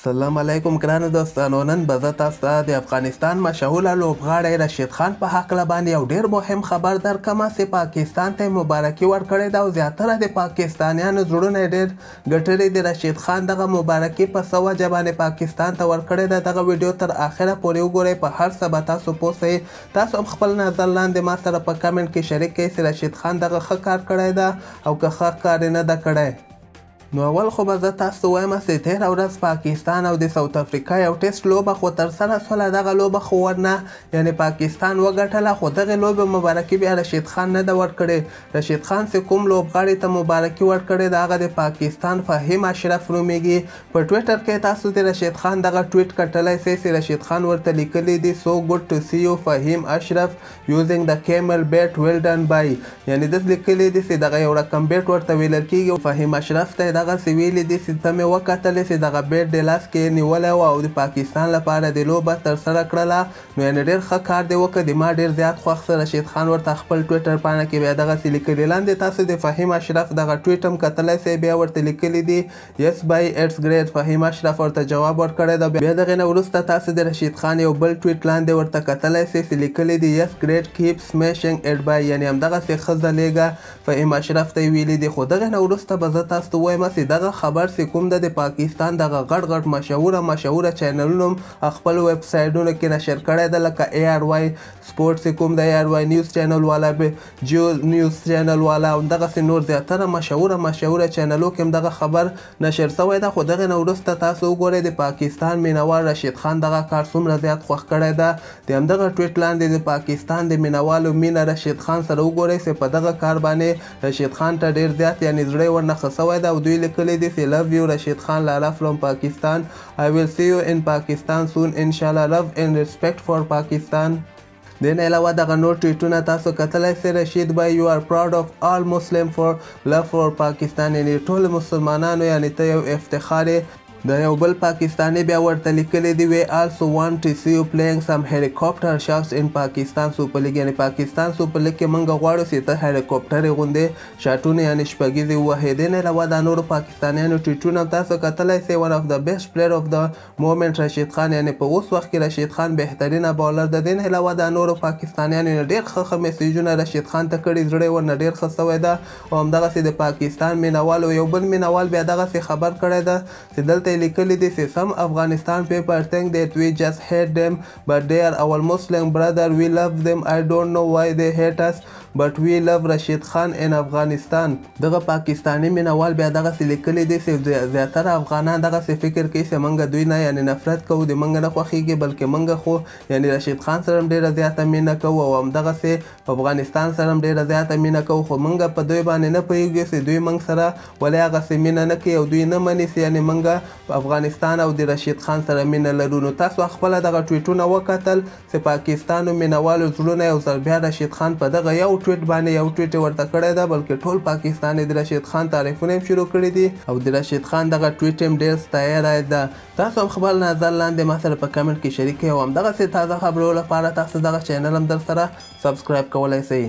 السلام علیکم ګرانو دوستانو، نن به زه تاسو ته د افغانستان مشهوره لوبغاړی رشید خان په هکله باندې یو ډېر مهم خبر درکړم چې پاکستان ته مبارکي ورکړې ده او زیاتره د پاکستانیانو زړونه یې ډېر ګټلي د رشید خان دغه مبارکي په څه وجه باندې پاکستان ته ورکړې ده. دغه ویډیو تر اخره پورې وګورئ، په هر څه به تاسو پوه سئ. تاسو هم خپل نظر لاندې ما سره په کمنټ کې شریک کړئ چې رشید خان دغه ښه کار کړی ده او که ښه کار یې نه ده کړی. نو اول خو به زه تاسو ته وایم چې تېره ورځ پاکستان او د ساوت افریقا یو ټیسټ لوبه خو ترسره شوله. دغه لوبه خو ورنه یعنې پاکستان وګټله، خو دغې لوبې مبارکي بیا رشید خان نه ده ورکړې. رشید خان چې کوم لوبغاړي ته مبارکي ورکړې ده هغه د پاکستان فهیم اشرف نومیږي. په ټویټر کې تاسو د رشید خان دغه ټویټ کتلی سئ چې رشید خان ورته لیکلي دي سو ګوډ ټو سی یو فهیم اشرف یوزینګ د کیمل بیټ ویل ډن بای. یعنې داسې لیکلي دي چې دغه یو رقم بیټ ورته ویلل کېږي. فهیم اشرف ته دغسې ویلي دي چې ته مې وکتلې چې دغه بیټ د لاس کې نیولی و او د پاکستان لپاره د لوبه ترسره کړله. نو یعنې ډېر ښه کار دی وکړه، د ما ډېر زیات خوښ شه. رشید خان ورته خپل ټویټر پاڼه کې بیا دغسې لیکلي. لاندې تاسو د فهیم اشرف دغه ټویټ هم کتلی سئ، بیا ورته لیکلي دي یس بای اټس ګریټ. فهیم اشرف ورته جواب ورکړی ده. بیا دغې نه وروسته تاسو د رشید خان یو بل ټویټ لاندې ورته کتلی سئ چې لیکلي دي یس ګریټ کیپ سمیشنګ اټ بای، یعنې همدغسې ښه ځلیږه. فهیم اشرف ته یې ویلي دي. خو دغې نه وروسته به زه تاسو ته وایم چې دغه خبر چې کوم د پاکستان دغه غټ غټ مشهوره چینلونو خپل ویب سایټونو کې نشر کړی ده، لکه اے آر وائی سپورټ چې کوم د اے آر وائی نیوز چینل والا، جیو نیوز چینل والا او دغسې نور زیاتره مشهوره چینلو کې هم دغه خبر نشر شوی ده. خو دغې نه وروسته تاسو وګورئ د پاکستان مینوال رشید خان دغه کار څومره زیات خوښ کړی ده. د همدغه ټویټ لاندې د پاکستان د مینوالو مینه رشید خان سره وګورئ چې په دغه کار باندې رشید خان ته ډېر زیات یعنې زړه یې ورنه ښه شوی ده او دوی لیکلي دي چې love you رشید خان Lara from Pakistan. I will see you in Pakistan soon inshallah. Love and respect for Pakistan. دین علاوه دغه نور ټویټونه تاسو کتلی سئ. رشید بای you are proud of all Muslim for love for Pakistan، یعنې ټول مسلمانانو یعنې ته یو افتخار یې. د یو بل پاکستاني بیا ورته لیکلی دی we also want to see you playing some helicopter shots in Pakistan Super League، یعنې پاکستان سوپر لیګ کې موږ غواړو چې ته هلیکاپټرې غوندې شاټونه یعنې شپږیزې ووهې. دین علاوه دا نورو پاکستانیانو ټویټونه هم تاسو کتلی سئ. one of the best player of the moment رشید خان، یعنې په اوس وخت کې رشید خان بهترینه بالر ده. دین علاوه دا نورو پاکستانیانو ډېر ښه میسیجونه رشید خان ته کړي، زړه یې ورنه ډېر ښه شوی ده. او همدغسې د پاکستان مینوالو یو بل مینوال بیا دغسې خبر کړی ده چې دلته لیکلي دي چې some Afghanistan people think that we just hate them but they are our Muslim brother, we love them, I don't know why they hate us but we love Rashid Khan in Afghanistan. دغه پاکستاني مینوال بیا دغسې لیکلي دي چې زیاتره افغانان دغسې فکر کوي چې موږ دوی نه یعنې نفرت کوو، د موږ نه خوښېږي، بلکې موږ خو یعنې رشید خان سره هم ډېره زیاته مینه کوو او همدغسې افغانستان سره هم ډېره زیاته مینه کوو. خو موږ په دوی باندې نه پوهېږو چې دوی موږ سره ولې هغسې مینه نه کوي او دوی نه مني چې یعنې موږ په افغانستان او د رشید خان سره مینه لرو. نو تاسو خپله دغه ټویټونه وکتل چې پاکستانو مینوالو زړونه یو ځل بیا رشید خان په دغه یو ټویټ باندې یو ټویټ ورته کړی ده، بلکې ټول پاکستان د رشید خان تعریفونه هم شروع کړي دي او د رشید خان دغه ټویټ هم ډېر ستایلی ده. تاسو هم خپل نظر لاندې ما سره په کمنټ کې شریک کړئ او همدغسې تازه خبرو لپاره تاسو دغه چینل هم در سره سبسکرایب کولی سئ.